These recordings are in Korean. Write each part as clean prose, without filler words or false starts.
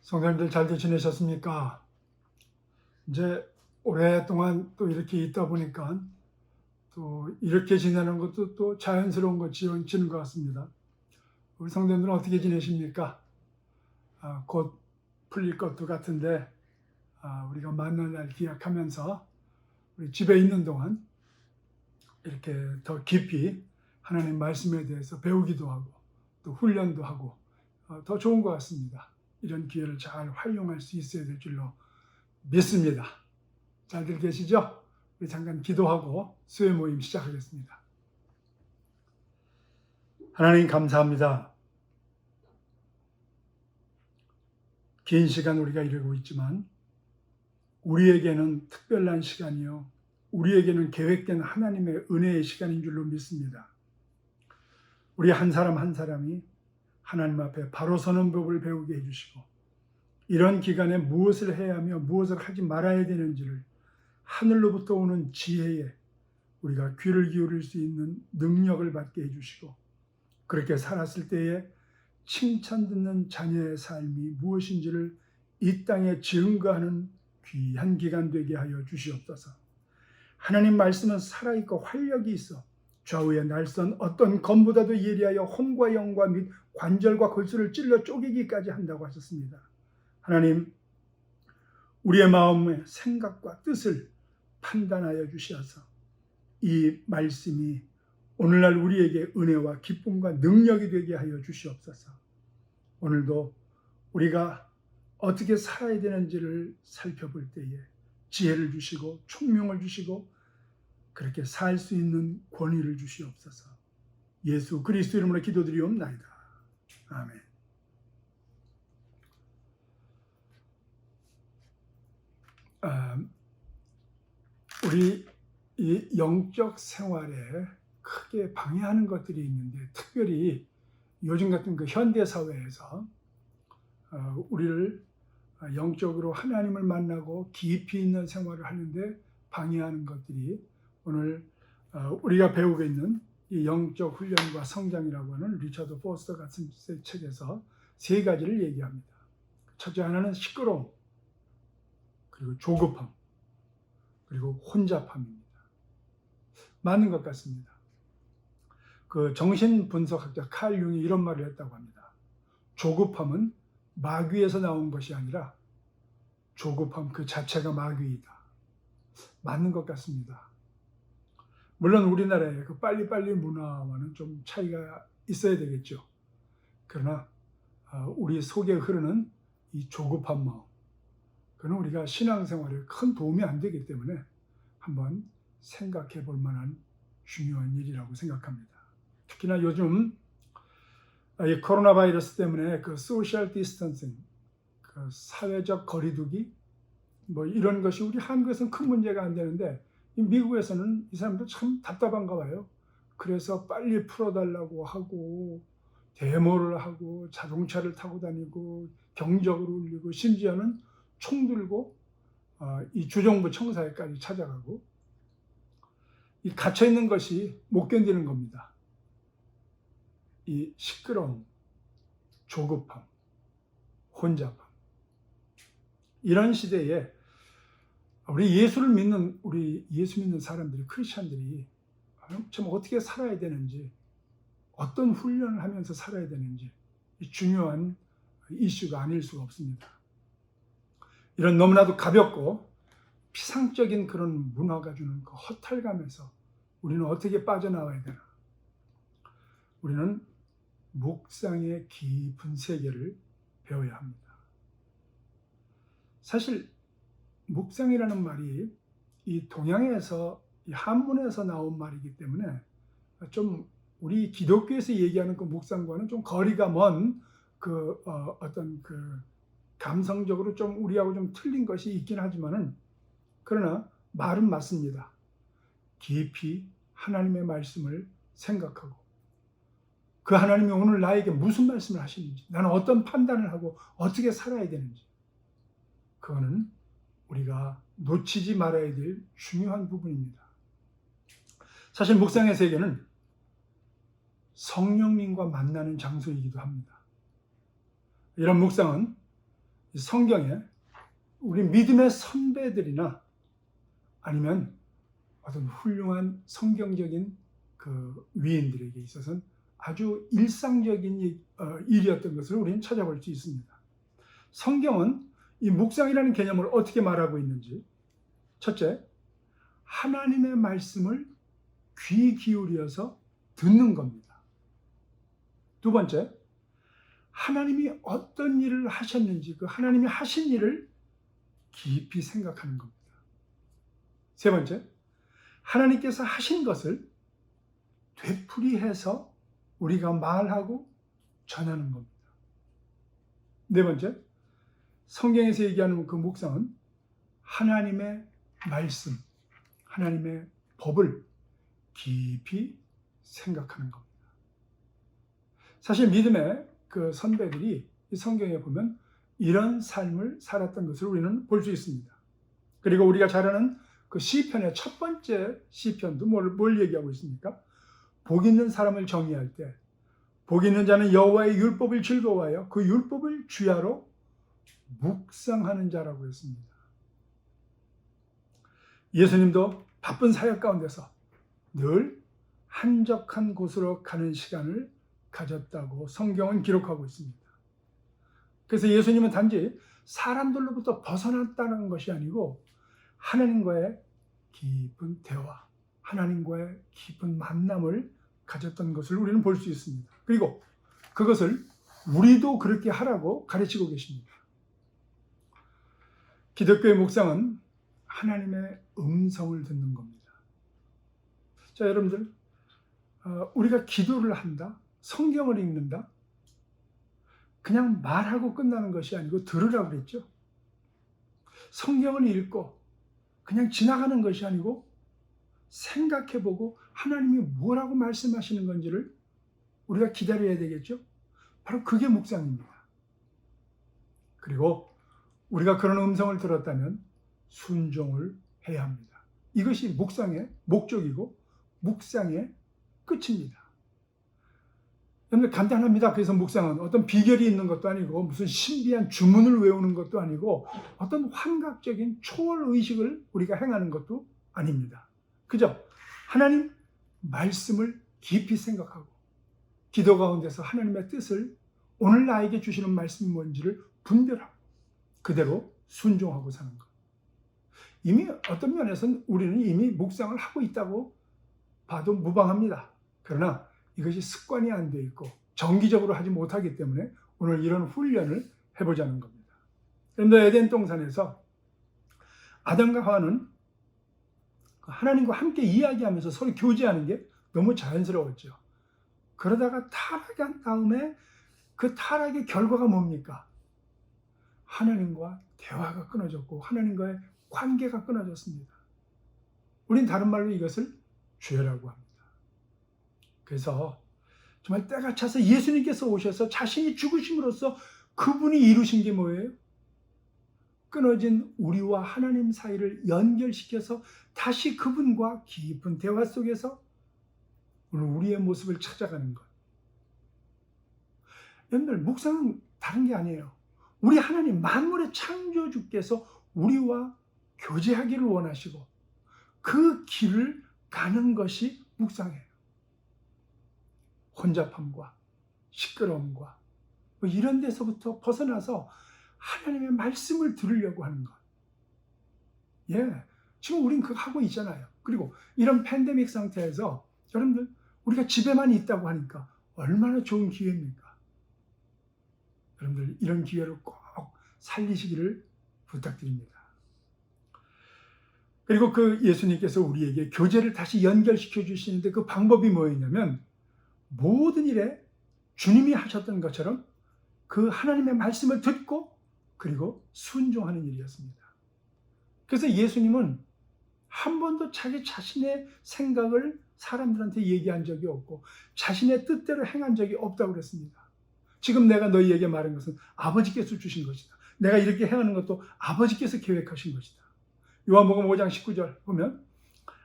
성도님들 잘들 지내셨습니까? 이제 오랫동안 또 이렇게 있다 보니까 또 이렇게 지내는 것도 또 자연스러운 것 지는 것 같습니다. 우리 성도님들은 어떻게 지내십니까? 곧 풀릴 것도 같은데 우리가 만날 날 기약하면서 우리 집에 있는 동안 이렇게 더 깊이 하나님 말씀에 대해서 배우기도 하고 또 훈련도 하고 더 좋은 것 같습니다. 이런 기회를 잘 활용할 수 있어야 될 줄로 믿습니다. 잘들 계시죠? 우리 잠깐 기도하고 수요 모임 시작하겠습니다. 하나님 감사합니다. 긴 시간 우리가 이러고 있지만 우리에게는 특별한 시간이요. 우리에게는 계획된 하나님의 은혜의 시간인 줄로 믿습니다. 우리 한 사람 한 사람이 하나님 앞에 바로 서는 법을 배우게 해주시고 이런 기간에 무엇을 해야 하며 무엇을 하지 말아야 되는지를 하늘로부터 오는 지혜에 우리가 귀를 기울일 수 있는 능력을 받게 해주시고 그렇게 살았을 때에 칭찬 듣는 자녀의 삶이 무엇인지를 이 땅에 증거하는 귀한 기간 되게 하여 주시옵소서. 하나님 말씀은 살아있고 활력이 있어 좌우의 날선 어떤 검보다도 예리하여 혼과 영과 및 관절과 골수를 찔러 쪼개기까지 한다고 하셨습니다. 하나님, 우리의 마음의 생각과 뜻을 판단하여 주시어서 이 말씀이 오늘날 우리에게 은혜와 기쁨과 능력이 되게 하여 주시옵소서. 오늘도 우리가 어떻게 살아야 되는지를 살펴볼 때에 지혜를 주시고 총명을 주시고 그렇게 살 수 있는 권위를 주시옵소서. 예수 그리스도 이름으로 기도드리옵나이다. 아멘. 우리 이 영적 생활에 크게 방해하는 것들이 있는데 특별히 요즘 같은 그 현대 사회에서 우리를 영적으로 하나님을 만나고 깊이 있는 생활을 하는데 방해하는 것들이 오늘 우리가 배우고 있는 이 영적 훈련과 성장이라고 하는 리처드 포스터 같은 책에서 세 가지를 얘기합니다. 첫째 하나는 시끄러움, 그리고 조급함, 그리고 혼잡함입니다. 맞는 것 같습니다. 그 정신분석학자 칼 융이 이런 말을 했다고 합니다. 조급함은 마귀에서 나온 것이 아니라 조급함 그 자체가 마귀이다. 맞는 것 같습니다. 물론 우리나라의 그 빨리빨리 문화와는 좀 차이가 있어야 되겠죠. 그러나 우리 속에 흐르는 이 조급한 마음, 그는 우리가 신앙생활에 큰 도움이 안 되기 때문에 한번 생각해 볼 만한 중요한 일이라고 생각합니다. 특히나 요즘 이 코로나 바이러스 때문에 그 소셜 디스턴싱, 그 사회적 거리두기 뭐 이런 것이 우리 한국에서는 큰 문제가 안 되는데 미국에서는 이 사람들 참 답답한가 봐요. 그래서 빨리 풀어달라고 하고 데모를 하고 자동차를 타고 다니고 경적을 울리고 심지어는 총 들고 이 주정부 청사에까지 찾아가고 이 갇혀있는 것이 못 견디는 겁니다. 이 시끄러움, 조급함, 혼잡함. 이런 시대에 우리 예수 믿는 사람들이, 크리스천들이 참 어떻게 살아야 되는지, 어떤 훈련을 하면서 살아야 되는지 중요한 이슈가 아닐 수가 없습니다. 이런 너무나도 가볍고 피상적인 그런 문화가 주는 그 허탈감에서 우리는 어떻게 빠져나와야 되나? 우리는 묵상의 깊은 세계를 배워야 합니다. 사실 묵상이라는 말이 이 동양에서 이 한문에서 나온 말이기 때문에 좀 우리 기독교에서 얘기하는 그 묵상과는 좀 거리가 먼 그 어떤 그 감성적으로 좀 우리하고 좀 틀린 것이 있긴 하지만은 그러나 말은 맞습니다. 깊이 하나님의 말씀을 생각하고 그 하나님이 오늘 나에게 무슨 말씀을 하시는지, 나는 어떤 판단을 하고 어떻게 살아야 되는지, 그거는 우리가 놓치지 말아야 될 중요한 부분입니다. 사실 묵상의 세계는 성령님과 만나는 장소이기도 합니다. 이런 묵상은 성경에 우리 믿음의 선배들이나 아니면 어떤 훌륭한 성경적인 그 위인들에게 있어서는 아주 일상적인 일이었던 것을 우리는 찾아볼 수 있습니다. 성경은 이 묵상이라는 개념을 어떻게 말하고 있는지, 첫째, 하나님의 말씀을 귀 기울여서 듣는 겁니다. 두 번째, 하나님이 어떤 일을 하셨는지 그 하나님이 하신 일을 깊이 생각하는 겁니다. 세 번째, 하나님께서 하신 것을 되풀이해서 우리가 말하고 전하는 겁니다. 네 번째, 성경에서 얘기하는 그 묵상은 하나님의 말씀, 하나님의 법을 깊이 생각하는 겁니다. 사실 믿음의 그 선배들이 이 성경에 보면 이런 삶을 살았던 것을 우리는 볼 수 있습니다. 그리고 우리가 잘 아는 그 시편의 첫 번째 시편도 뭘 얘기하고 있습니까? 복 있는 사람을 정의할 때 복 있는 자는 여호와의 율법을 즐거워하여 그 율법을 주야로 묵상하는 자라고 했습니다. 예수님도 바쁜 사역 가운데서 늘 한적한 곳으로 가는 시간을 가졌다고 성경은 기록하고 있습니다. 그래서 예수님은 단지 사람들로부터 벗어났다는 것이 아니고 하나님과의 깊은 대화, 하나님과의 깊은 만남을 가졌던 것을 우리는 볼 수 있습니다. 그리고 그것을 우리도 그렇게 하라고 가르치고 계십니다. 기독교의 묵상은 하나님의 음성을 듣는 겁니다. 자, 여러분들, 우리가 기도를 한다, 성경을 읽는다, 그냥 말하고 끝나는 것이 아니고 들으라고 그랬죠. 성경을 읽고 그냥 지나가는 것이 아니고 생각해보고 하나님이 뭐라고 말씀하시는 건지를 우리가 기다려야 되겠죠. 바로 그게 묵상입니다. 그리고 우리가 그런 음성을 들었다면 순종을 해야 합니다. 이것이 묵상의 목적이고 묵상의 끝입니다. 여러분, 간단합니다. 그래서 묵상은 어떤 비결이 있는 것도 아니고 무슨 신비한 주문을 외우는 것도 아니고 어떤 환각적인 초월의식을 우리가 행하는 것도 아닙니다. 그죠? 하나님 말씀을 깊이 생각하고 기도 가운데서 하나님의 뜻을 오늘 나에게 주시는 말씀이 뭔지를 분별하고 그대로 순종하고 사는 것. 이미 어떤 면에서는 우리는 이미 묵상을 하고 있다고 봐도 무방합니다. 그러나 이것이 습관이 안 돼 있고 정기적으로 하지 못하기 때문에 오늘 이런 훈련을 해보자는 겁니다. 그런데 에덴 동산에서 아담과 하와는 하나님과 함께 이야기하면서 서로 교제하는 게 너무 자연스러웠죠. 그러다가 타락한 다음에 그 타락의 결과가 뭡니까? 하나님과 대화가 끊어졌고 하나님과의 관계가 끊어졌습니다. 우린 다른 말로 이것을 죄라고 합니다. 그래서 정말 때가 차서 예수님께서 오셔서 자신이 죽으심으로써 그분이 이루신 게 뭐예요? 끊어진 우리와 하나님 사이를 연결시켜서 다시 그분과 깊은 대화 속에서 오늘 우리의 모습을 찾아가는 것. 여러분들, 묵상은 다른 게 아니에요. 우리 하나님 만물의 창조주께서 우리와 교제하기를 원하시고 그 길을 가는 것이 묵상이에요. 혼잡함과 시끄러움과 이런 데서부터 벗어나서 하나님의 말씀을 들으려고 하는 것. 예, 지금 우린 그거 하고 있잖아요. 그리고 이런 팬데믹 상태에서 여러분들 우리가 집에만 있다고 하니까 얼마나 좋은 기회입니까? 여러분들 이런 기회를 꼭 살리시기를 부탁드립니다. 그리고 그 예수님께서 우리에게 교제를 다시 연결시켜 주시는데 그 방법이 뭐였냐면 모든 일에 주님이 하셨던 것처럼 그 하나님의 말씀을 듣고 그리고 순종하는 일이었습니다. 그래서 예수님은 한 번도 자기 자신의 생각을 사람들한테 얘기한 적이 없고 자신의 뜻대로 행한 적이 없다고 그랬습니다. 지금 내가 너희에게 말한 것은 아버지께서 주신 것이다. 내가 이렇게 행하는 것도 아버지께서 계획하신 것이다. 요한복음 5장 19절 보면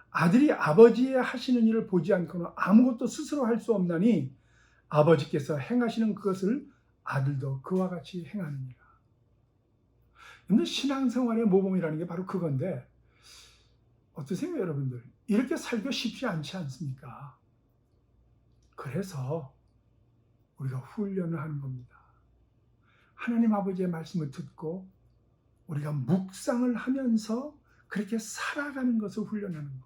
아들이 아버지의 하시는 일을 보지 않고는 아무것도 스스로 할 수 없나니 아버지께서 행하시는 그것을 아들도 그와 같이 행하느니라. 근데 신앙생활의 모범이라는 게 바로 그건데, 어떠세요, 여러분들? 이렇게 살기가 쉽지 않지 않습니까? 그래서 우리가 훈련을 하는 겁니다. 하나님 아버지의 말씀을 듣고 우리가 묵상을 하면서 그렇게 살아가는 것을 훈련하는 것.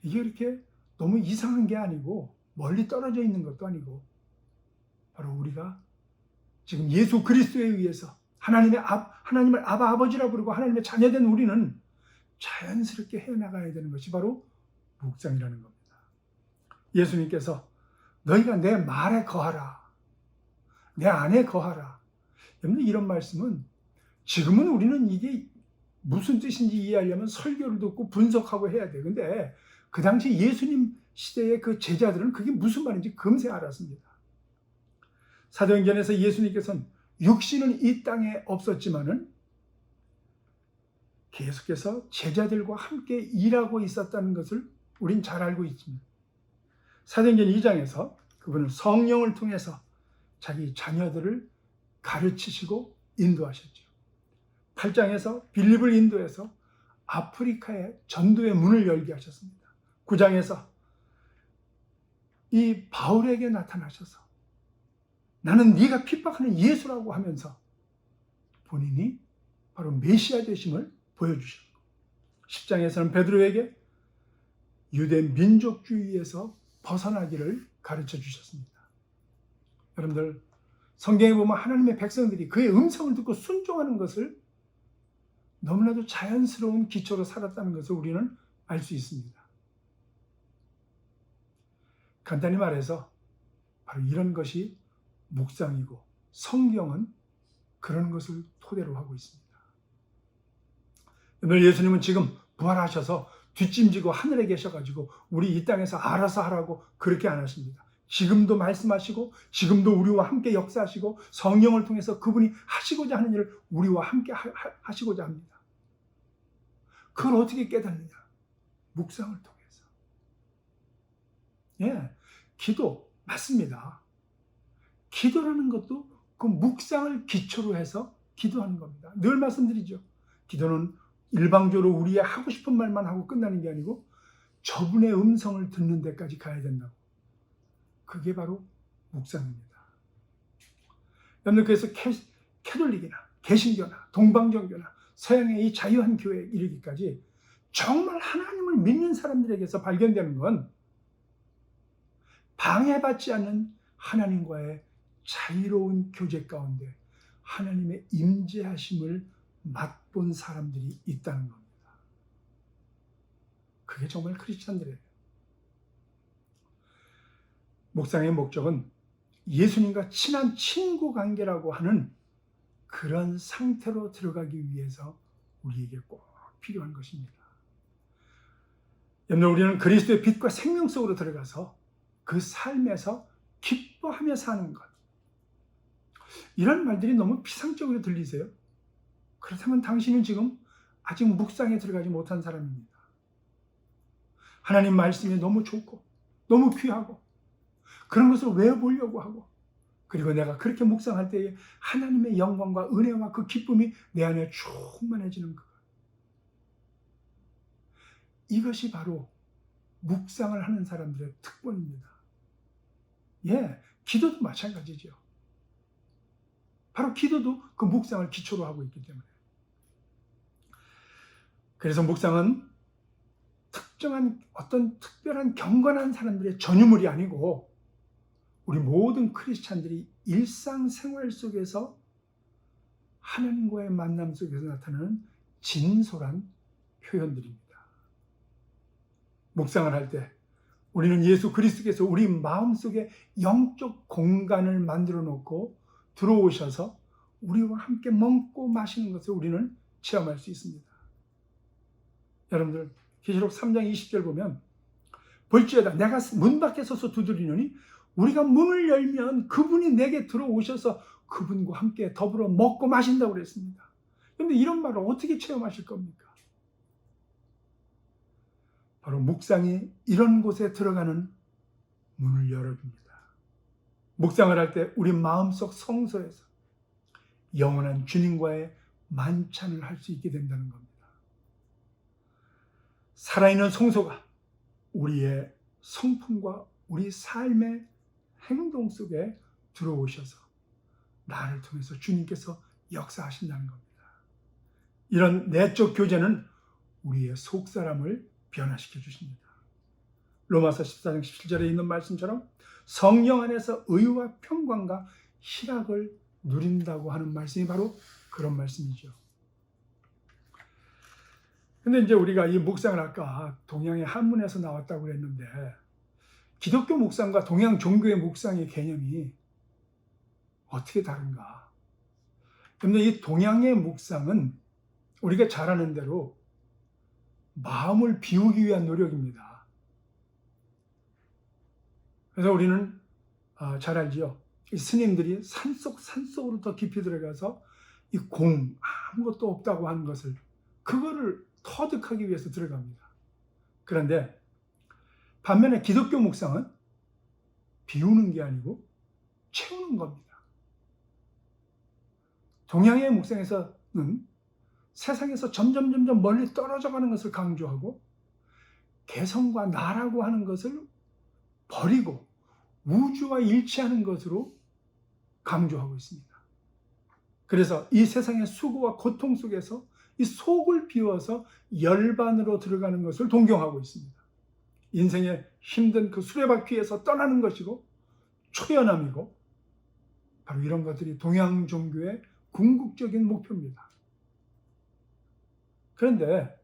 이게 이렇게 너무 이상한 게 아니고 멀리 떨어져 있는 것도 아니고, 바로 우리가 지금 예수 그리스도에 의해서 하나님을 아바 아버지라 부르고 하나님의 자녀된 우리는 자연스럽게 해나가야 되는 것이 바로 묵상이라는 겁니다. 예수님께서 너희가 내 말에 거하라, 내 안에 거하라. 여러분, 이런 말씀은 지금은 우리는 이게 무슨 뜻인지 이해하려면 설교를 듣고 분석하고 해야 돼요. 근데 그 당시 예수님 시대의 그 제자들은 그게 무슨 말인지 금세 알았습니다. 사도행전에서 예수님께서는 육신은 이 땅에 없었지만은 계속해서 제자들과 함께 일하고 있었다는 것을 우린 잘 알고 있습니다. 사도행전 2장에서 그분은 성령을 통해서 자기 자녀들을 가르치시고 인도하셨죠. 8장에서 빌립을 인도해서 아프리카의 전도의 문을 열게 하셨습니다. 9장에서 이 바울에게 나타나셔서 나는 네가 핍박하는 예수라고 하면서 본인이 바로 메시아 되심을 보여주셨고, 10장에서는 베드로에게 유대 민족주의에서 벗어나기를 가르쳐 주셨습니다. 여러분들, 성경에 보면 하나님의 백성들이 그의 음성을 듣고 순종하는 것을 너무나도 자연스러운 기초로 살았다는 것을 우리는 알 수 있습니다. 간단히 말해서 바로 이런 것이 묵상이고, 성경은 그런 것을 토대로 하고 있습니다. 오늘 예수님은 지금 부활하셔서 뒷짐지고 하늘에 계셔가지고 우리 이 땅에서 알아서 하라고 그렇게 안 하십니다. 지금도 말씀하시고 지금도 우리와 함께 역사하시고 성령을 통해서 그분이 하시고자 하는 일을 우리와 함께 하시고자 합니다. 그걸 어떻게 깨닫느냐? 묵상을 통해서. 예, 기도 맞습니다. 기도라는 것도 그 묵상을 기초로 해서 기도하는 겁니다. 늘 말씀드리죠. 기도는 일방적으로 우리의 하고 싶은 말만 하고 끝나는 게 아니고 저분의 음성을 듣는 데까지 가야 된다고. 그게 바로 묵상입니다. 여러분, 그래서 캐톨릭이나 개신교나 동방정교나 서양의 이 자유한 교회에 이르기까지 정말 하나님을 믿는 사람들에게서 발견되는 건 방해받지 않는 하나님과의 자유로운 교제 가운데 하나님의 임재하심을 맛본 사람들이 있다는 겁니다. 그게 정말 크리스찬들이에요. 묵상의 목적은 예수님과 친한 친구 관계라고 하는 그런 상태로 들어가기 위해서 우리에게 꼭 필요한 것입니다. 여러분, 우리는 그리스도의 빛과 생명 속으로 들어가서 그 삶에서 기뻐하며 사는 것. 이런 말들이 너무 피상적으로 들리세요? 그렇다면 당신은 지금 아직 묵상에 들어가지 못한 사람입니다. 하나님 말씀이 너무 좋고 너무 귀하고 그런 것을 외워보려고 하고, 그리고 내가 그렇게 묵상할 때에 하나님의 영광과 은혜와 그 기쁨이 내 안에 충만해지는 것. 이것이 바로 묵상을 하는 사람들의 특권입니다. 예, 기도도 마찬가지죠. 바로 기도도 그 묵상을 기초로 하고 있기 때문에. 그래서 묵상은 특정한 어떤 특별한 경건한 사람들의 전유물이 아니고 우리 모든 크리스찬들이 일상생활 속에서 하나님과의 만남 속에서 나타나는 진솔한 표현들입니다. 묵상을 할 때 우리는 예수 그리스도께서 우리 마음속에 영적 공간을 만들어 놓고 들어오셔서 우리와 함께 먹고 마시는 것을 우리는 체험할 수 있습니다. 여러분들, 계시록 3장 20절 보면 볼지어다 내가 문 밖에 서서 두드리노니 우리가 문을 열면 그분이 내게 들어오셔서 그분과 함께 더불어 먹고 마신다고 그랬습니다. 그런데 이런 말을 어떻게 체험하실 겁니까? 바로 묵상이 이런 곳에 들어가는 문을 열어줍니다. 묵상을 할 때 우리 마음속 성소에서 영원한 주님과의 만찬을 할 수 있게 된다는 겁니다. 살아있는 성소가 우리의 성품과 우리 삶의 행동 속에 들어오셔서 나를 통해서 주님께서 역사하신다는 겁니다. 이런 내적 교제는 우리의 속사람을 변화시켜 주십니다. 로마서 14장 17절에 있는 말씀처럼 성령 안에서 의와 평강과 희락을 누린다고 하는 말씀이 바로 그런 말씀이죠. 근데 이제 우리가 이 묵상을 아까 동양의 한문에서 나왔다고 그랬는데 기독교 묵상과 동양 종교의 묵상의 개념이 어떻게 다른가? 근데 이 동양의 묵상은 우리가 잘 아는 대로 마음을 비우기 위한 노력입니다. 그래서 우리는 잘 알지요. 이 스님들이 산속으로 더 깊이 들어가서 이 아무것도 없다고 하는 것을 그거를 터득하기 위해서 들어갑니다. 그런데 반면에 기독교 묵상은 비우는 게 아니고 채우는 겁니다. 동양의 묵상에서는 세상에서 점점 멀리 떨어져 가는 것을 강조하고 개성과 나라고 하는 것을 버리고 우주와 일치하는 것으로 강조하고 있습니다. 그래서 이 세상의 수고와 고통 속에서 이 속을 비워서 열반으로 들어가는 것을 동경하고 있습니다. 인생의 힘든 그 수레바퀴에서 떠나는 것이고 초연함이고 바로 이런 것들이 동양 종교의 궁극적인 목표입니다. 그런데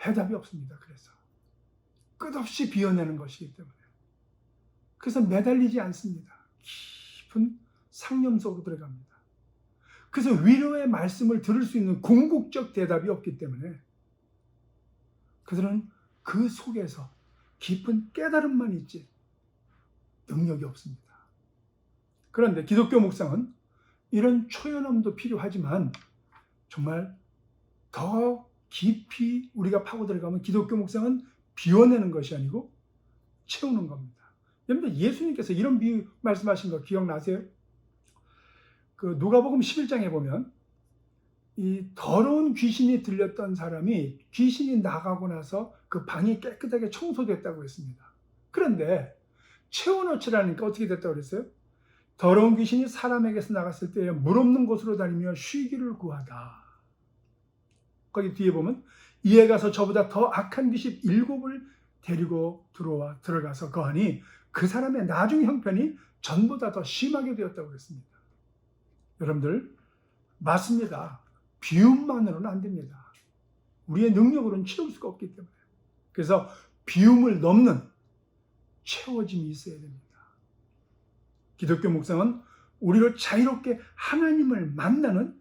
해답이 없습니다. 그래서 끝없이 비워내는 것이기 때문에 그래서 매달리지 않습니다. 깊은 상념 속으로 들어갑니다. 그래서 위로의 말씀을 들을 수 있는 궁극적 대답이 없기 때문에 그들은 그 속에서 깊은 깨달음만 있지 능력이 없습니다. 그런데 기독교 묵상은 이런 초연함도 필요하지만 정말 더 깊이 우리가 파고 들어가면 기독교 묵상은 비워내는 것이 아니고 채우는 겁니다. 여러분 예수님께서 이런 비유 말씀하신 거 기억나세요? 그 누가복음 11장에 보면 이 더러운 귀신이 들렸던 사람이 귀신이 나가고 나서 그 방이 깨끗하게 청소됐다고 했습니다. 그런데 채워넣으라니까 어떻게 됐다고 그랬어요? 더러운 귀신이 사람에게서 나갔을 때 물 없는 곳으로 다니며 쉬기를 구하다. 거기 뒤에 보면 이에 가서 저보다 더 악한 귀신 7을 데리고 들어가서 거하니 그 사람의 나중 형편이 전보다 더 심하게 되었다고 그랬습니다. 여러분들 맞습니다. 비움만으로는 안 됩니다. 우리의 능력으로는 채울 수가 없기 때문에. 그래서 비움을 넘는 채워짐이 있어야 됩니다. 기독교 묵상은 우리를 자유롭게 하나님을 만나는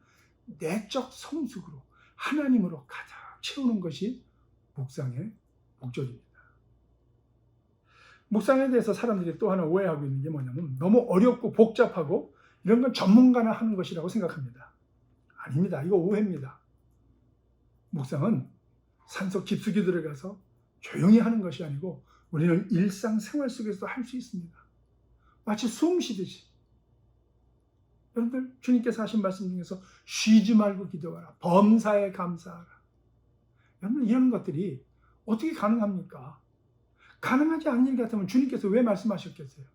내적 성숙으로 하나님으로 가득 채우는 것이 묵상의 목적입니다. 묵상에 대해서 사람들이 또 하나 오해하고 있는 게 뭐냐면 너무 어렵고 복잡하고 이런 건 전문가나 하는 것이라고 생각합니다. 아닙니다. 이거 오해입니다. 묵상은 산속 깊숙이 들어가서 조용히 하는 것이 아니고 우리는 일상생활 속에서도 할 수 있습니다. 마치 숨 쉬듯이. 여러분들 주님께서 하신 말씀 중에서 쉬지 말고 기도하라. 범사에 감사하라. 여러분 이런 것들이 어떻게 가능합니까? 가능하지 않은 일 같으면 주님께서 왜 말씀하셨겠어요?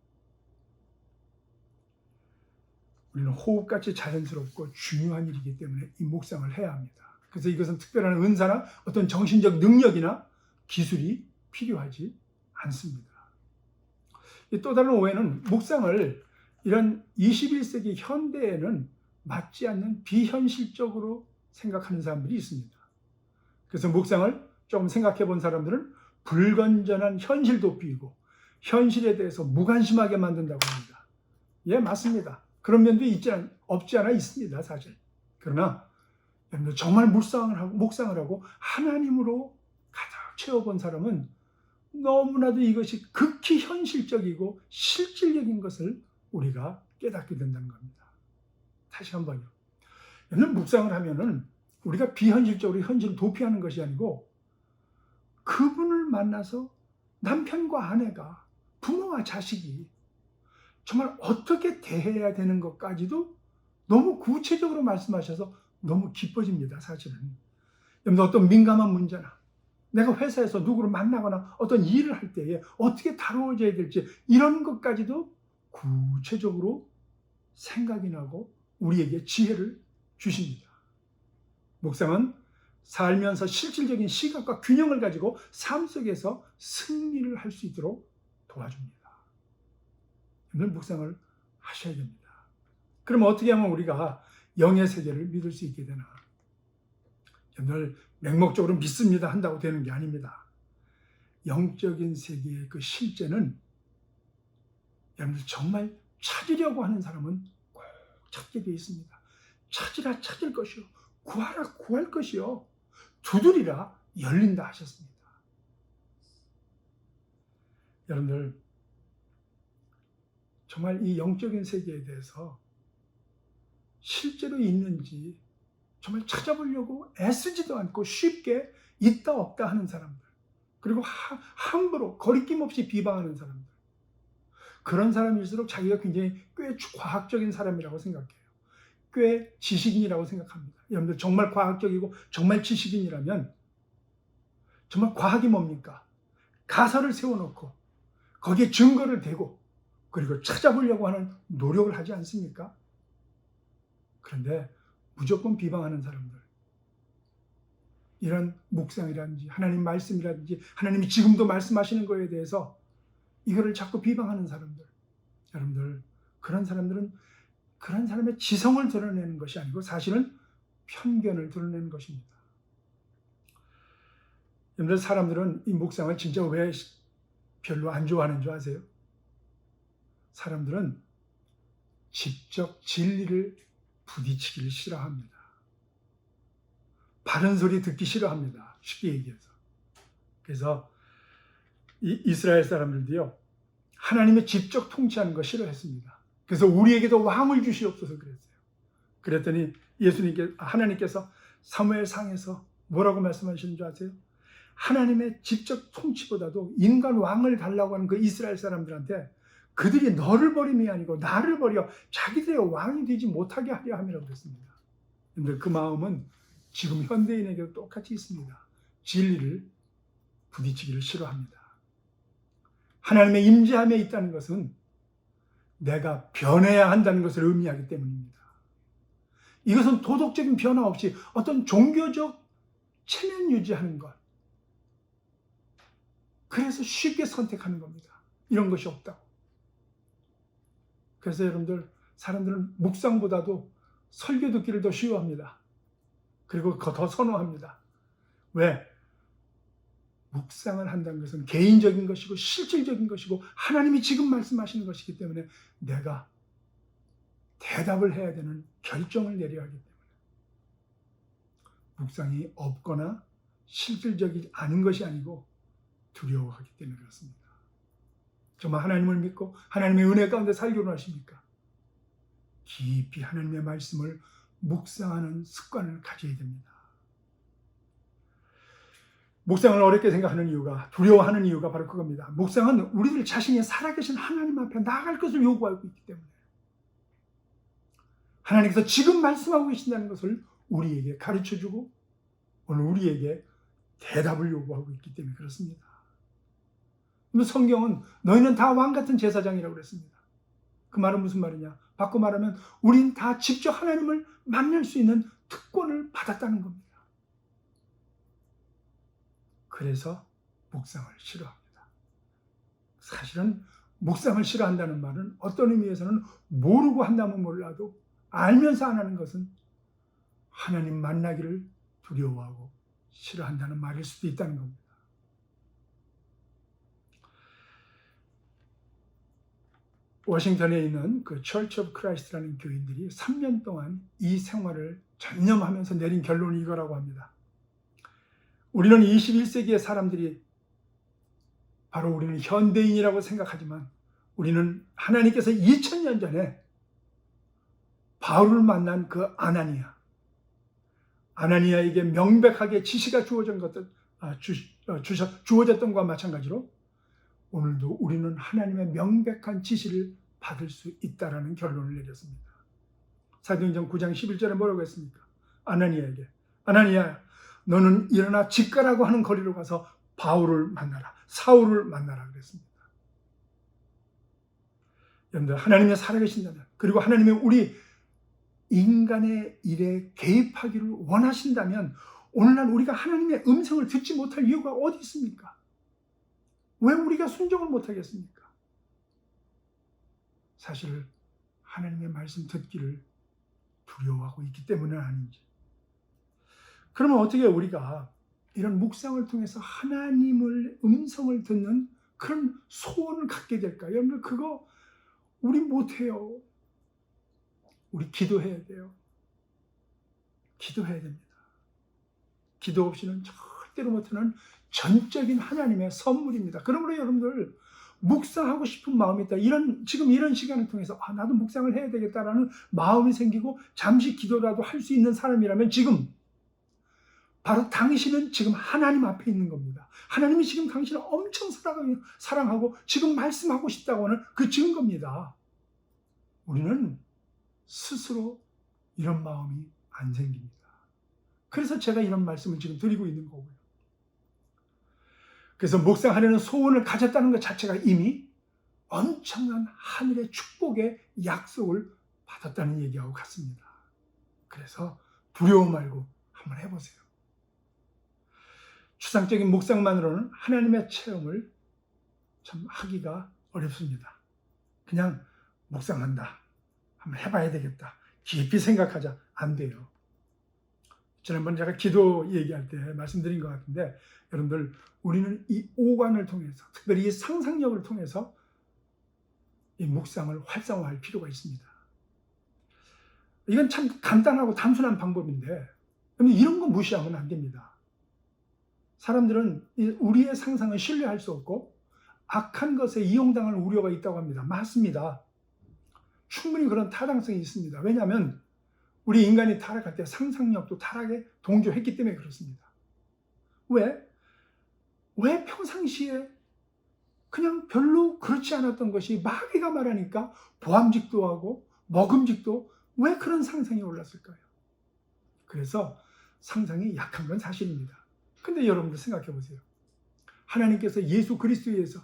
우리는 호흡같이 자연스럽고 중요한 일이기 때문에 이 묵상을 해야 합니다. 그래서 이것은 특별한 은사나 어떤 정신적 능력이나 기술이 필요하지 않습니다. 또 다른 오해는 묵상을 이런 21세기 현대에는 맞지 않는 비현실적으로 생각하는 사람들이 있습니다. 그래서 묵상을 조금 생각해 본 사람들은 불건전한 현실 도피이고 현실에 대해서 무관심하게 만든다고 합니다. 예, 맞습니다. 그런 면도 없지 않아 있습니다, 사실. 그러나 정말 묵상을 하고 하나님으로 가득 채워본 사람은 너무나도 이것이 극히 현실적이고 실질적인 것을 우리가 깨닫게 된다는 겁니다. 다시 한번요. 여러분 묵상을 하면은 우리가 비현실적으로 현실을 도피하는 것이 아니고 그분을 만나서 남편과 아내가 부모와 자식이 정말 어떻게 대해야 되는 것까지도 너무 구체적으로 말씀하셔서 너무 기뻐집니다. 사실은. 여러분, 어떤 민감한 문제나 내가 회사에서 누구를 만나거나 어떤 일을 할 때에 어떻게 다루어져야 될지 이런 것까지도 구체적으로 생각이 나고 우리에게 지혜를 주십니다. 묵상은 살면서 실질적인 시각과 균형을 가지고 삶 속에서 승리를 할 수 있도록 도와줍니다. 여러분, 묵상을 하셔야 됩니다. 그럼 어떻게 하면 우리가 영의 세계를 믿을 수 있게 되나? 여러분들, 맹목적으로 믿습니다 한다고 되는 게 아닙니다. 영적인 세계의 그 실제는 여러분들 정말 찾으려고 하는 사람은 꼭 찾게 되어 있습니다. 찾으라 찾을 것이요, 구하라 구할 것이요, 두드리라 열린다 하셨습니다. 여러분들, 정말 이 영적인 세계에 대해서 실제로 있는지 정말 찾아보려고 애쓰지도 않고 쉽게 있다 없다 하는 사람들, 그리고 함부로 거리낌 없이 비방하는 사람들, 그런 사람일수록 자기가 굉장히 꽤 과학적인 사람이라고 생각해요. 꽤 지식인이라고 생각합니다. 여러분들, 정말 과학적이고 정말 지식인이라면 정말 과학이 뭡니까? 가설을 세워놓고 거기에 증거를 대고 그리고 찾아보려고 하는 노력을 하지 않습니까? 그런데 무조건 비방하는 사람들, 이런 묵상이라든지 하나님 말씀이라든지 하나님이 지금도 말씀하시는 거에 대해서 이거를 자꾸 비방하는 사람들, 여러분들, 그런 사람들은 그런 사람의 지성을 드러내는 것이 아니고 사실은 편견을 드러내는 것입니다. 여러분들, 사람들은 이 묵상을 진짜 왜 별로 안 좋아하는 줄 아세요? 사람들은 직접 진리를 부딪히기를 싫어합니다. 바른 소리 듣기 싫어합니다. 쉽게 얘기해서. 그래서 이 이스라엘 사람들도요, 하나님의 직접 통치하는 거 싫어했습니다. 그래서 우리에게도 왕을 주시옵소서 그랬어요. 그랬더니 하나님께서 사무엘상에서 뭐라고 말씀하시는 줄 아세요? 하나님의 직접 통치보다도 인간 왕을 달라고 하는 그 이스라엘 사람들한테 그들이 너를 버림이 아니고 나를 버려 자기들의 왕이 되지 못하게 하려 함이라고 그랬습니다. 그런데 그 마음은 지금 현대인에게도 똑같이 있습니다. 진리를 부딪히기를 싫어합니다. 하나님의 임재함에 있다는 것은 내가 변해야 한다는 것을 의미하기 때문입니다. 이것은 도덕적인 변화 없이 어떤 종교적 체면 유지하는 것, 그래서 쉽게 선택하는 겁니다. 이런 것이 없다고. 그래서 여러분들, 사람들은 묵상보다도 설교 듣기를 더 쉬워합니다. 그리고 더 선호합니다. 왜? 묵상을 한다는 것은 개인적인 것이고 실질적인 것이고 하나님이 지금 말씀하시는 것이기 때문에 내가 대답을 해야 되는 결정을 내려야 하기 때문에, 묵상이 없거나 실질적이지 않은 것이 아니고 두려워하기 때문에 그렇습니다. 정말 하나님을 믿고 하나님의 은혜 가운데 살기로 하십니까? 깊이 하나님의 말씀을 묵상하는 습관을 가져야 됩니다. 묵상을 어렵게 생각하는 이유가, 두려워하는 이유가 바로 그겁니다. 묵상은 우리들 자신이 살아계신 하나님 앞에 나아갈 것을 요구하고 있기 때문에, 하나님께서 지금 말씀하고 계신다는 것을 우리에게 가르쳐주고 오늘 우리에게 대답을 요구하고 있기 때문에 그렇습니다. 성경은 너희는 다 왕같은 제사장이라고 그랬습니다. 그 말은 무슨 말이냐? 바꿔 말하면 우린 다 직접 하나님을 만날 수 있는 특권을 받았다는 겁니다. 그래서 묵상을 싫어합니다. 사실은 묵상을 싫어한다는 말은 어떤 의미에서는 모르고 한다면 몰라도 알면서 안 하는 것은 하나님 만나기를 두려워하고 싫어한다는 말일 수도 있다는 겁니다. 워싱턴에 있는 그 Church of Christ라는 교인들이 3년 동안 이 생활을 전념하면서 내린 결론이 이거라고 합니다. 우리는 21세기의 사람들이, 바로 우리는 현대인이라고 생각하지만 우리는 하나님께서 2000년 전에 바울을 만난 그 아나니아에게 명백하게 지시가 주어졌던 것과 마찬가지로 오늘도 우리는 하나님의 명백한 지시를 받을 수 있다라는 결론을 내렸습니다. 사도행전 9장 11절에 뭐라고 했습니까? 아나니아에게, 아나니아, 너는 일어나 집 가라고 하는 거리로 가서 바울을 만나라, 사울을 만나라 그랬습니다. 여러분들, 하나님이 살아계신다면, 그리고 하나님이 우리 인간의 일에 개입하기를 원하신다면 오늘날 우리가 하나님의 음성을 듣지 못할 이유가 어디 있습니까? 왜 우리가 순종을 못하겠습니까? 사실 하나님의 말씀 듣기를 두려워하고 있기 때문은 아닌지. 그러면 어떻게 우리가 이런 묵상을 통해서 하나님의 음성을 듣는 그런 소원을 갖게 될까요? 여러분들, 그거 우리 못해요. 우리 기도해야 돼요. 기도해야 됩니다. 기도 없이는 절대로 못하는 전적인 하나님의 선물입니다. 그러므로 여러분들, 묵상하고 싶은 마음이 있다. 지금 이런 시간을 통해서 나도 묵상을 해야 되겠다라는 마음이 생기고 잠시 기도라도 할 수 있는 사람이라면 지금 바로 당신은 지금 하나님 앞에 있는 겁니다. 하나님이 지금 당신을 엄청 사랑하고 지금 말씀하고 싶다고 하는 그 증거입니다. 우리는 스스로 이런 마음이 안 생깁니다. 그래서 제가 이런 말씀을 지금 드리고 있는 거고요. 그래서 묵상하려는 소원을 가졌다는 것 자체가 이미 엄청난 하늘의 축복의 약속을 받았다는 얘기하고 같습니다. 그래서 두려움 말고 한번 해보세요. 추상적인 묵상만으로는 하나님의 체험을 참 하기가 어렵습니다. 그냥 묵상한다, 한번 해봐야 되겠다, 깊이 생각하자, 안 돼요. 지난번 제가 기도 얘기할 때 말씀드린 것 같은데, 여러분들, 우리는 이 오관을 통해서, 특별히 이 상상력을 통해서 이 묵상을 활성화할 필요가 있습니다. 이건 참 간단하고 단순한 방법인데 이런 거 무시하면 안 됩니다. 사람들은 우리의 상상을 신뢰할 수 없고 악한 것에 이용당할 우려가 있다고 합니다. 맞습니다. 충분히 그런 타당성이 있습니다. 왜냐하면 우리 인간이 타락할 때 상상력도 타락에 동조했기 때문에 그렇습니다. 왜 평상시에 그냥 별로 그렇지 않았던 것이 마귀가 말하니까 보암직도 하고 먹음직도, 왜 그런 상상이 올랐을까요? 그래서 상상이 약한 건 사실입니다. 근데 여러분들 생각해 보세요. 하나님께서 예수 그리스도에서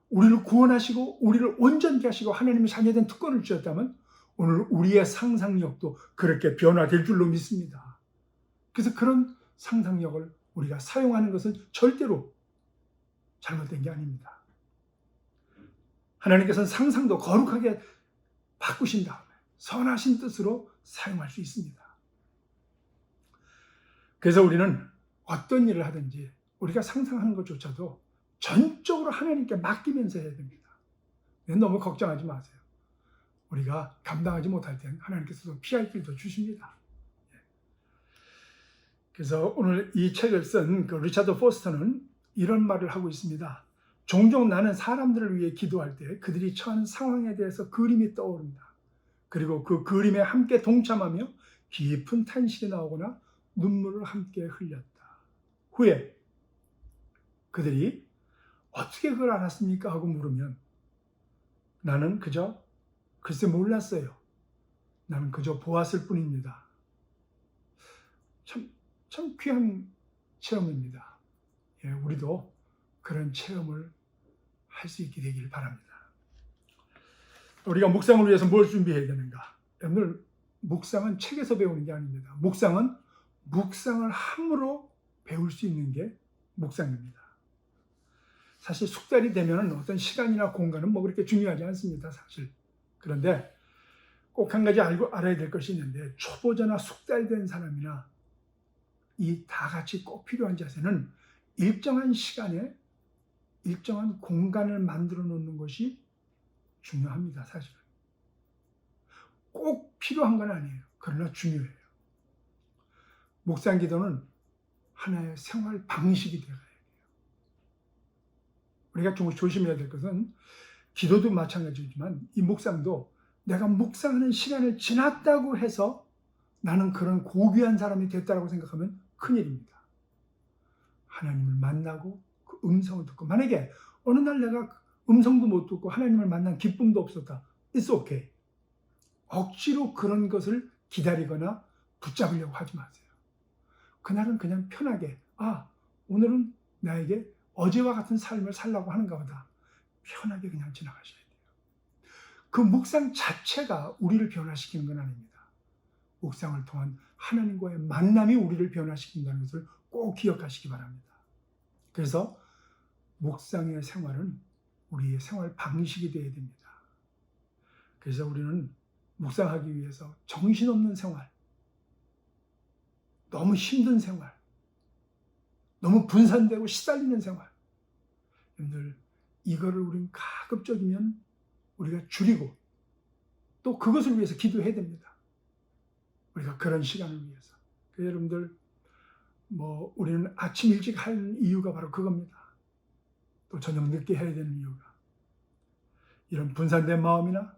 우리를 구원하시고 우리를 온전케 하시고 하나님의 자녀된 특권을 주셨다면 오늘 우리의 상상력도 그렇게 변화될 줄로 믿습니다. 그래서 그런 상상력을 우리가 사용하는 것은 절대로 잘못된 게 아닙니다. 하나님께서는 상상도 거룩하게 바꾸신 다음에 선하신 뜻으로 사용할 수 있습니다. 그래서 우리는 어떤 일을 하든지 우리가 상상하는 것조차도 전적으로 하나님께 맡기면서 해야 됩니다. 너무 걱정하지 마세요. 우리가 감당하지 못할 땐 하나님께서도 피할 길도 주십니다. 그래서 오늘 이 책을 쓴 그 리차드 포스터는 이런 말을 하고 있습니다. 종종 나는 사람들을 위해 기도할 때 그들이 처한 상황에 대해서 그림이 떠오른다. 그리고 그 그림에 함께 동참하며 깊은 탄식이 나오거나 눈물을 함께 흘렸다. 후에 그들이 어떻게 그걸 알았습니까? 하고 물으면 나는 그저 글쎄 몰랐어요. 나는 그저 보았을 뿐입니다. 참 귀한 체험입니다. 우리도 그런 체험을 할 수 있게 되길 바랍니다. 우리가 묵상을 위해서 뭘 준비해야 되는가? 여러분들, 묵상은 책에서 배우는 게 아닙니다. 묵상은 묵상을 함으로 배울 수 있는 게 묵상입니다. 사실 숙달이 되면 어떤 시간이나 공간은 그렇게 중요하지 않습니다. 사실. 그런데 꼭 한 가지 알아야 될 것이 있는데, 초보자나 숙달된 사람이나 이 다 같이 꼭 필요한 자세는 일정한 시간에 일정한 공간을 만들어 놓는 것이 중요합니다. 사실은. 꼭 필요한 건 아니에요. 그러나 중요해요. 묵상 기도는 하나의 생활 방식이 되어야 돼요. 우리가 좀 조심해야 될 것은 기도도 마찬가지지만 이 묵상도 내가 묵상하는 시간을 지났다고 해서 나는 그런 고귀한 사람이 됐다고 생각하면 큰일입니다. 하나님을 만나고 그 음성을 듣고, 만약에 어느 날 내가 음성도 못 듣고 하나님을 만난 기쁨도 없었다. It's okay. 억지로 그런 것을 기다리거나 붙잡으려고 하지 마세요. 그날은 그냥 편하게 오늘은 나에게 어제와 같은 삶을 살라고 하는가 보다. 편하게 그냥 지나가셔야 돼요. 그 묵상 자체가 우리를 변화시키는 건 아닙니다. 묵상을 통한 하나님과의 만남이 우리를 변화시킨다는 것을 꼭 기억하시기 바랍니다. 그래서 묵상의 생활은 우리의 생활 방식이 되어야 됩니다. 그래서 우리는 묵상하기 위해서 정신없는 생활, 너무 힘든 생활, 너무 분산되고 시달리는 생활, 여러분들 이거를 우리는 가급적이면 우리가 줄이고 또 그것을 위해서 기도해야 됩니다. 우리가 그런 시간을 위해서. 그래서 여러분들 우리는 아침 일찍 할 이유가 바로 그겁니다. 또 저녁 늦게 해야 되는 이유가 이런 분산된 마음이나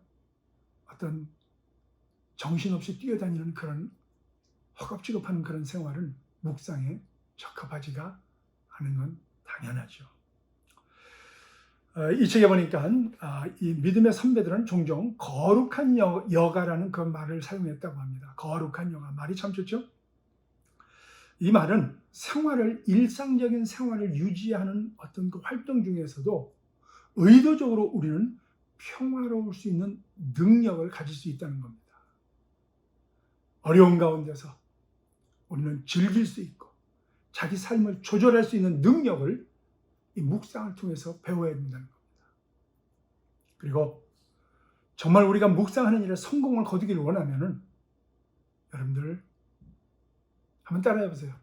어떤 정신없이 뛰어다니는 그런 허겁지겁하는 그런 생활은 묵상에 적합하지가 않은 건 당연하죠. 이 책에 보니까 이 믿음의 선배들은 종종 거룩한 여가라는 그 말을 사용했다고 합니다. 거룩한 여가, 말이 참 좋죠? 이 말은 일상적인 생활을 유지하는 어떤 그 활동 중에서도 의도적으로 우리는 평화로울 수 있는 능력을 가질 수 있다는 겁니다. 어려운 가운데서 우리는 즐길 수 있고 자기 삶을 조절할 수 있는 능력을 이 묵상을 통해서 배워야 된다는 겁니다. 그리고 정말 우리가 묵상하는 일에 성공을 거두기를 원하면은 여러분들 한번 따라해 보세요.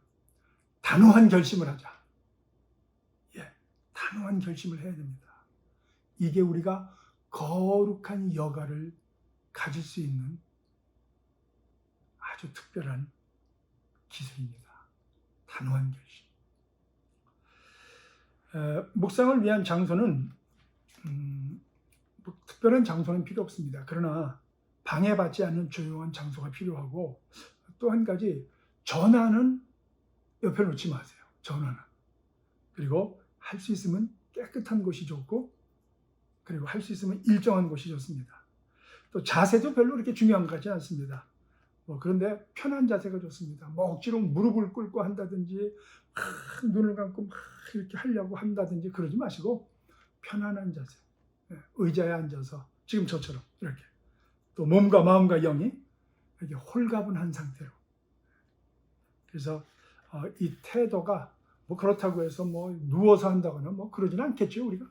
단호한 결심을 하자. 단호한 결심을 해야 됩니다. 이게 우리가 거룩한 여가를 가질 수 있는 아주 특별한 기술입니다. 단호한 결심. 묵상을 위한 장소는 특별한 장소는 필요 없습니다. 그러나 방해받지 않는 조용한 장소가 필요하고 또 한 가지 전화는 옆에 놓지 마세요. 전화는. 그리고 할 수 있으면 깨끗한 곳이 좋고 그리고 할 수 있으면 일정한 곳이 좋습니다. 또 자세도 별로 그렇게 중요한 것 같지 않습니다. 그런데 편한 자세가 좋습니다. 억지로 무릎을 꿇고 한다든지 눈을 감고 막 이렇게 하려고 한다든지 그러지 마시고 편안한 자세, 의자에 앉아서 지금 저처럼 이렇게 또 몸과 마음과 영이 이렇게 홀가분한 상태로. 그래서 이 태도가 그렇다고 해서 누워서 한다거나 그러지는 않겠죠, 우리가.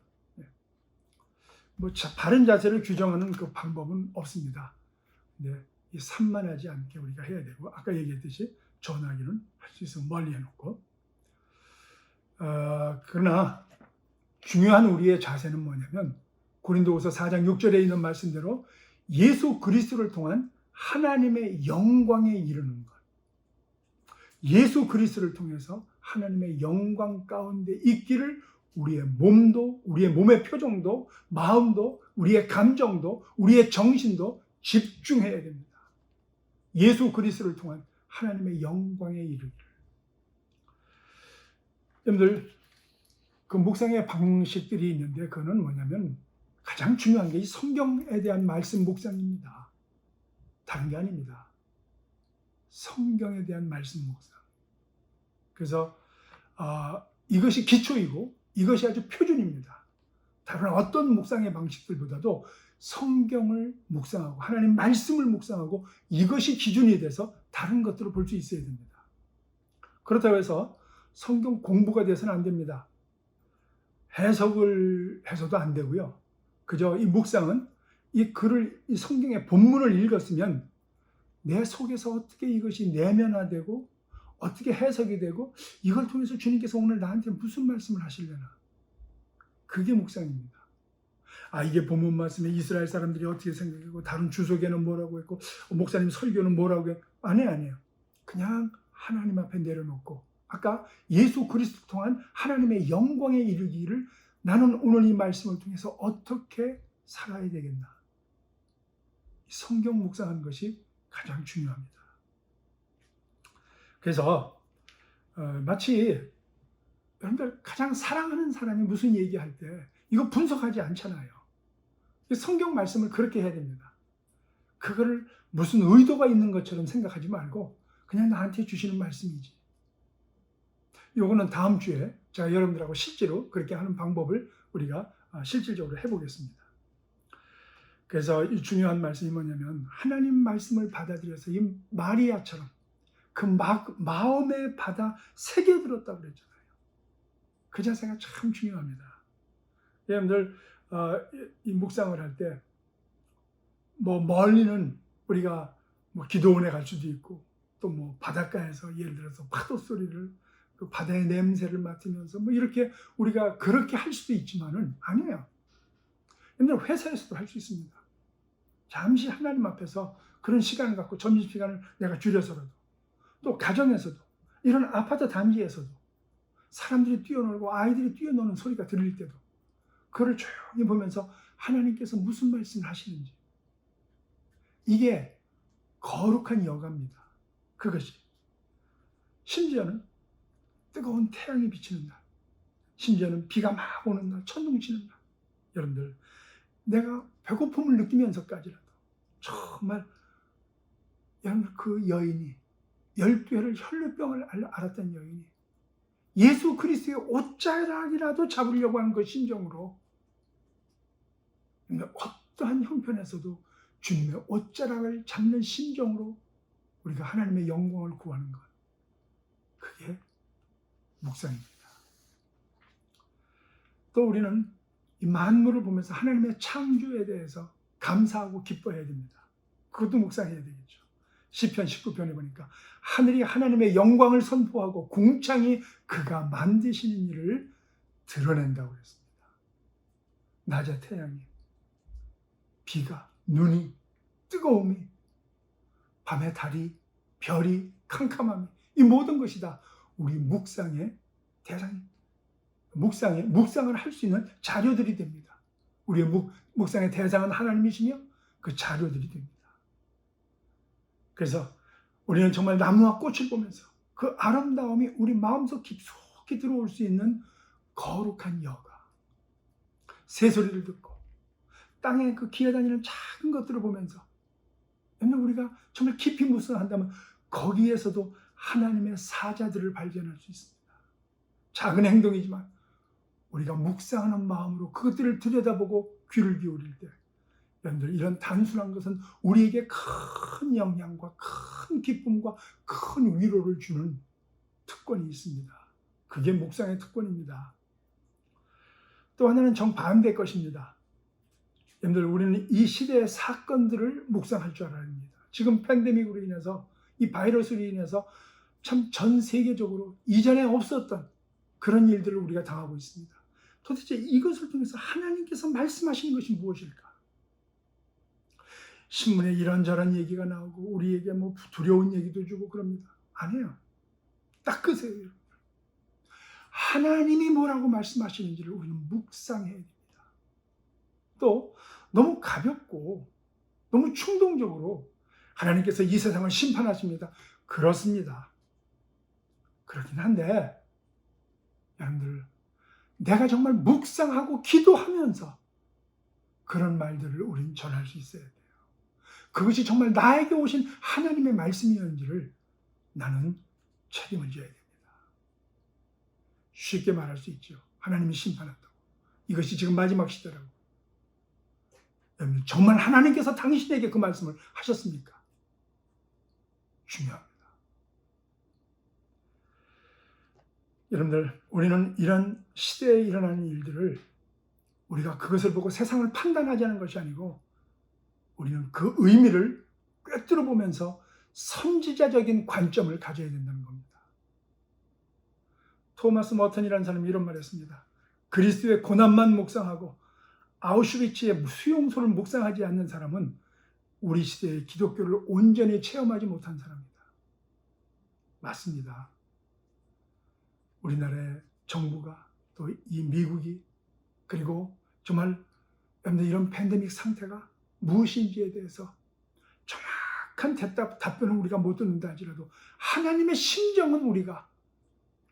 바른 자세를 규정하는 그 방법은 없습니다. 근데 이 산만하지 않게 우리가 해야 되고 아까 얘기했듯이 전화기는 할 수 있으면 멀리 해놓고 그러나 중요한 우리의 자세는 뭐냐면 고린도후서 4장 6절에 있는 말씀대로 예수 그리스도를 통한 하나님의 영광에 이르는 것. 예수 그리스도를 통해서 하나님의 영광 가운데 있기를 우리의 몸도, 우리의 몸의 표정도, 마음도, 우리의 감정도, 우리의 정신도 집중해야 됩니다. 예수 그리스도를 통한 하나님의 영광에 이르기를. 여러분들 그 묵상의 방식들이 있는데 그거는 뭐냐면 가장 중요한 게 이 성경에 대한 말씀 묵상입니다. 다른 게 아닙니다. 성경에 대한 말씀 묵상. 그래서 이것이 기초이고 이것이 아주 표준입니다. 다른 어떤 묵상의 방식들보다도 성경을 묵상하고 하나님 말씀을 묵상하고 이것이 기준이 돼서 다른 것들을 볼 수 있어야 됩니다. 그렇다고 해서 성경 공부가 돼서는 안 됩니다. 해석을 해서도 안 되고요. 그저 이 묵상은 이 글을, 이 성경의 본문을 읽었으면 내 속에서 어떻게 이것이 내면화되고 어떻게 해석이 되고 이걸 통해서 주님께서 오늘 나한테 무슨 말씀을 하시려나. 그게 묵상입니다. 이게 본문 말씀에 이스라엘 사람들이 어떻게 생각하고 다른 주석에는 뭐라고 했고 목사님 설교는 뭐라고 했고 아니에요. 그냥 하나님 앞에 내려놓고 아까 예수 그리스도 통한 하나님의 영광에 이르기를 나는 오늘 이 말씀을 통해서 어떻게 살아야 되겠나. 성경 묵상하는 것이 가장 중요합니다. 그래서 마치 여러분들 가장 사랑하는 사람이 무슨 얘기할 때 이거 분석하지 않잖아요. 성경 말씀을 그렇게 해야 됩니다. 그거를 무슨 의도가 있는 것처럼 생각하지 말고 그냥 나한테 주시는 말씀이지. 요거는 다음 주에 제가 여러분들하고 실제로 그렇게 하는 방법을 우리가 실질적으로 해보겠습니다. 그래서 이 중요한 말씀이 뭐냐면 하나님 말씀을 받아들여서 이 마리아처럼 그 마음에 받아 새겨들었다고 그랬잖아요. 그 자세가 참 중요합니다. 여러분들 이 묵상을 할 때 뭐 멀리는 우리가 뭐 기도원에 갈 수도 있고 또 뭐 바닷가에서 예를 들어서 파도 소리를 그 바다의 냄새를 맡으면서 뭐 이렇게 우리가 그렇게 할 수도 있지만은 아니에요. 여러분들 회사에서도 할 수 있습니다. 잠시 하나님 앞에서 그런 시간을 갖고 점심시간을 내가 줄여서라도 또 가정에서도 이런 아파트 단지에서도 사람들이 뛰어놀고 아이들이 뛰어노는 소리가 들릴 때도 그걸 조용히 보면서 하나님께서 무슨 말씀을 하시는지 이게 거룩한 여가입니다. 그것이 심지어는 뜨거운 태양이 비치는 날, 심지어는 비가 막 오는 날, 천둥 치는 날 여러분들 내가 배고픔을 느끼면서까지라도 정말 여러분 그 여인이 12회를 혈루병을 앓았던 여인이 예수 그리스도의 옷자락이라도 잡으려고 하는 그 심정으로 어떠한 형편에서도 주님의 옷자락을 잡는 심정으로 우리가 하나님의 영광을 구하는 것 그게 묵상입니다. 또 우리는 이 만물을 보면서 하나님의 창조에 대해서 감사하고 기뻐해야 됩니다. 그것도 묵상해야 되겠죠. 시편 19편에 보니까 하늘이 하나님의 영광을 선포하고 궁창이 그가 만드시는 일을 드러낸다고 했습니다. 낮에 태양이, 비가, 눈이, 뜨거움이, 밤에 달이, 별이, 캄캄함이 이 모든 것이 다 우리 묵상의 대상입니다. 묵상을 할 수 있는 자료들이 됩니다. 우리의 묵상의 대상은 하나님이시며 그 자료들이 됩니다. 그래서 우리는 정말 나무와 꽃을 보면서 그 아름다움이 우리 마음속 깊숙이 들어올 수 있는 거룩한 여가, 새소리를 듣고 땅에 그 기어다니는 작은 것들을 보면서 우리가 정말 깊이 묵상한다면 거기에서도 하나님의 사자들을 발견할 수 있습니다. 작은 행동이지만 우리가 묵상하는 마음으로 그것들을 들여다보고 귀를 기울일 때 여러분들 이런 단순한 것은 우리에게 큰 영향과 큰 기쁨과 큰 위로를 주는 특권이 있습니다. 그게 묵상의 특권입니다. 또 하나는 정반대의 것입니다. 여러분들 우리는 이 시대의 사건들을 묵상할 줄 알아야 합니다. 지금 팬데믹으로 인해서 이 바이러스로 인해서 참 전 세계적으로 이전에 없었던 그런 일들을 우리가 당하고 있습니다. 도대체 이것을 통해서 하나님께서 말씀하시는 것이 무엇일까? 신문에 이런저런 얘기가 나오고 우리에게 뭐 두려운 얘기도 주고 그럽니다. 아니에요. 딱 끄세요. 여러분. 하나님이 뭐라고 말씀하시는지를 우리는 묵상해야 됩니다. 또 너무 가볍고 너무 충동적으로 하나님께서 이 세상을 심판하십니다. 그렇습니다. 그렇긴 한데 여러분들 내가 정말 묵상하고 기도하면서 그런 말들을 우리는 전할 수 있어야 돼요. 그것이 정말 나에게 오신 하나님의 말씀이었는지를 나는 책임을 져야 됩니다. 쉽게 말할 수 있죠. 하나님이 심판한다고. 이것이 지금 마지막 시대라고. 여러분 정말 하나님께서 당신에게 그 말씀을 하셨습니까? 중요합니다. 여러분들 우리는 이런 시대에 일어나는 일들을 우리가 그것을 보고 세상을 판단하자는 것이 아니고 우리는 그 의미를 꿰뚫어 보면서 선지자적인 관점을 가져야 된다는 겁니다. 토마스 머턴이라는 사람이 이런 말을 했습니다. 그리스도의 고난만 묵상하고 아우슈비츠의 수용소를 묵상하지 않는 사람은 우리 시대의 기독교를 온전히 체험하지 못한 사람입니다. 맞습니다. 우리나라의 정부가 또 이 미국이 그리고 정말 이런 팬데믹 상태가 무엇인지에 대해서 정확한 답변을 우리가 못 듣는다 할지라도 하나님의 심정은 우리가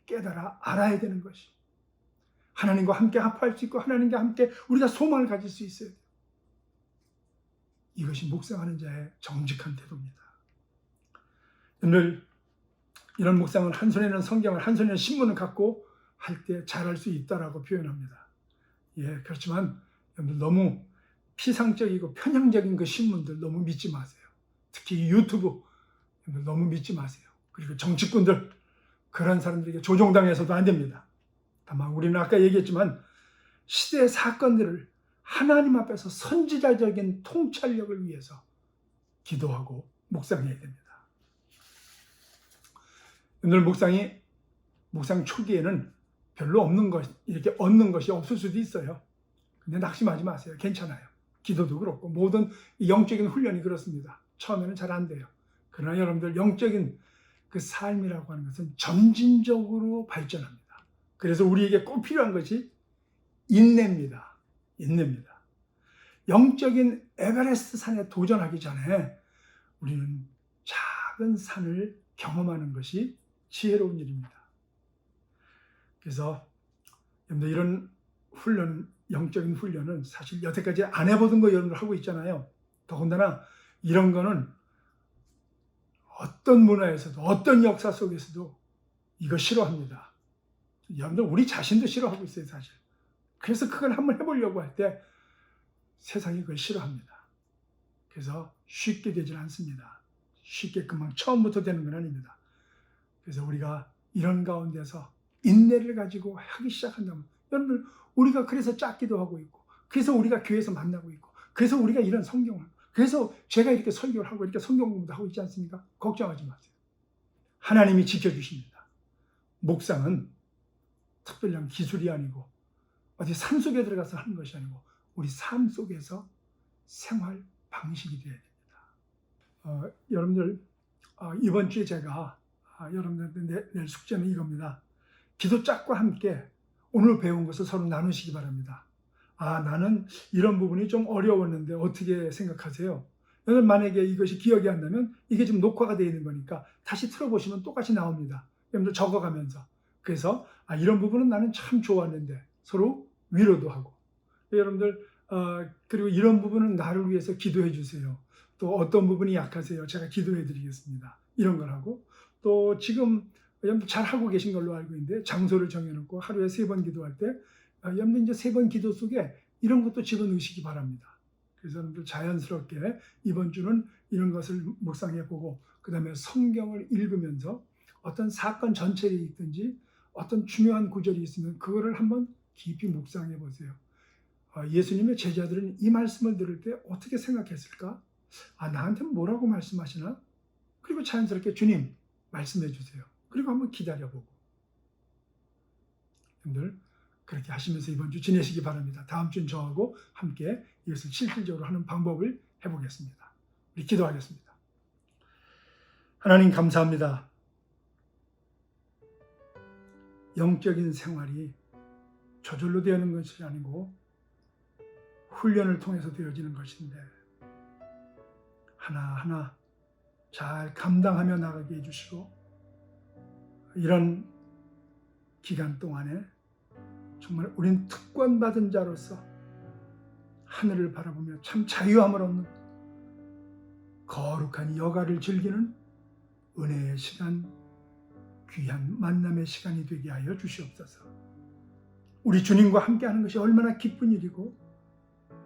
깨달아 알아야 되는 것이 하나님과 함께 합할 수 있고 하나님과 함께 우리가 소망을 가질 수 있어야 돼요. 이것이 묵상하는 자의 정직한 태도입니다. 오늘 이런 묵상은 한 손에는 성경을 한 손에는 신문을 갖고 할 때 잘할 수 있다라고 표현합니다. 예, 그렇지만 여러분들 너무 피상적이고 편향적인 그 신문들 너무 믿지 마세요. 특히 유튜브 여러분들 너무 믿지 마세요. 그리고 정치꾼들 그런 사람들에게 조종당해서도 안 됩니다. 다만 우리는 아까 얘기했지만 시대의 사건들을 하나님 앞에서 선지자적인 통찰력을 위해서 기도하고 묵상해야 됩니다. 오늘 묵상 초기에는 별로 없는 것, 이렇게 얻는 것이 없을 수도 있어요. 근데 낙심하지 마세요. 괜찮아요. 기도도 그렇고 모든 영적인 훈련이 그렇습니다. 처음에는 잘 안 돼요. 그러나 여러분들 영적인 그 삶이라고 하는 것은 점진적으로 발전합니다. 그래서 우리에게 꼭 필요한 것이 인내입니다. 인내입니다. 영적인 에베레스트 산에 도전하기 전에 우리는 작은 산을 경험하는 것이 지혜로운 일입니다. 그래서 여러분들 이런 훈련, 영적인 훈련은 사실 여태까지 안 해보던 거 여러분들 하고 있잖아요. 더군다나 이런 거는 어떤 문화에서도 어떤 역사 속에서도 이거 싫어합니다. 여러분들 우리 자신도 싫어하고 있어요, 사실. 그래서 그걸 한번 해보려고 할 때 세상이 그걸 싫어합니다. 그래서 쉽게 되질 않습니다. 쉽게 금방 처음부터 되는 건 아닙니다. 그래서 우리가 이런 가운데서 인내를 가지고 하기 시작한다면 여러분들 우리가 그래서 짰기도 하고 있고 그래서 우리가 교회에서 만나고 있고 그래서 우리가 이런 성경을 그래서 제가 이렇게 설교를 하고 이렇게 성경 공부도 하고 있지 않습니까? 걱정하지 마세요. 하나님이 지켜주십니다. 묵상은 특별한 기술이 아니고 어디 산속에 들어가서 하는 것이 아니고 우리 삶 속에서 생활 방식이 되어야 됩니다. 여러분들 이번 주에 제가 여러분들한테 낼 숙제는 이겁니다. 기도 짝과 함께 오늘 배운 것을 서로 나누시기 바랍니다. 나는 이런 부분이 좀 어려웠는데 어떻게 생각하세요? 여러분 만약에 이것이 기억이 안 나면 이게 지금 녹화가 되어 있는 거니까 다시 틀어보시면 똑같이 나옵니다. 여러분들 적어가면서 그래서 이런 부분은 나는 참 좋았는데 서로 위로도 하고 여러분들 그리고 이런 부분은 나를 위해서 기도해 주세요. 또 어떤 부분이 약하세요? 제가 기도해 드리겠습니다. 이런 걸 하고 또 지금 여러분들 잘 하고 계신 걸로 알고 있는데 장소를 정해놓고 하루에 3번 기도할 때 여러분들 이제 3번 기도 속에 이런 것도 집어넣으시기 바랍니다. 그래서 여러분들 자연스럽게 이번 주는 이런 것을 묵상해보고 그 다음에 성경을 읽으면서 어떤 사건 전체를 읽든지 어떤 중요한 구절이 있으면 그거를 한번 깊이 묵상해 보세요. 예수님의 제자들은 이 말씀을 들을 때 어떻게 생각했을까? 나한테 뭐라고 말씀하시나? 그리고 자연스럽게 주님 말씀해 주세요. 그리고 한번 기다려보고 여러분들 그렇게 하시면서 이번 주 지내시기 바랍니다. 다음 주는 저하고 함께 이것을 실질적으로 하는 방법을 해보겠습니다. 우리 기도하겠습니다. 하나님 감사합니다. 영적인 생활이 저절로 되는 것이 아니고 훈련을 통해서 되어지는 것인데 하나하나 잘 감당하며 나가게 해주시고 이런 기간 동안에 정말 우린 특권받은 자로서 하늘을 바라보며 참 자유함을 얻는 거룩한 여가를 즐기는 은혜의 시간, 귀한 만남의 시간이 되게 하여 주시옵소서. 우리 주님과 함께하는 것이 얼마나 기쁜 일이고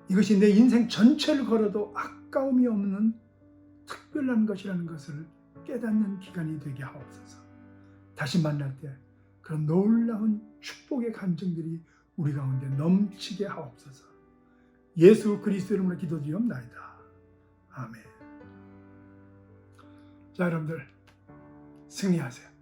이것이 내 인생 전체를 걸어도 아까움이 없는 특별한 것이라는 것을 깨닫는 기간이 되게 하옵소서. 다시 만날 때 그런 놀라운 축복의 감정들이 우리 가운데 넘치게 하옵소서. 예수 그리스도 이름으로 기도드리옵나이다. 아멘. 자, 여러분들 승리하세요.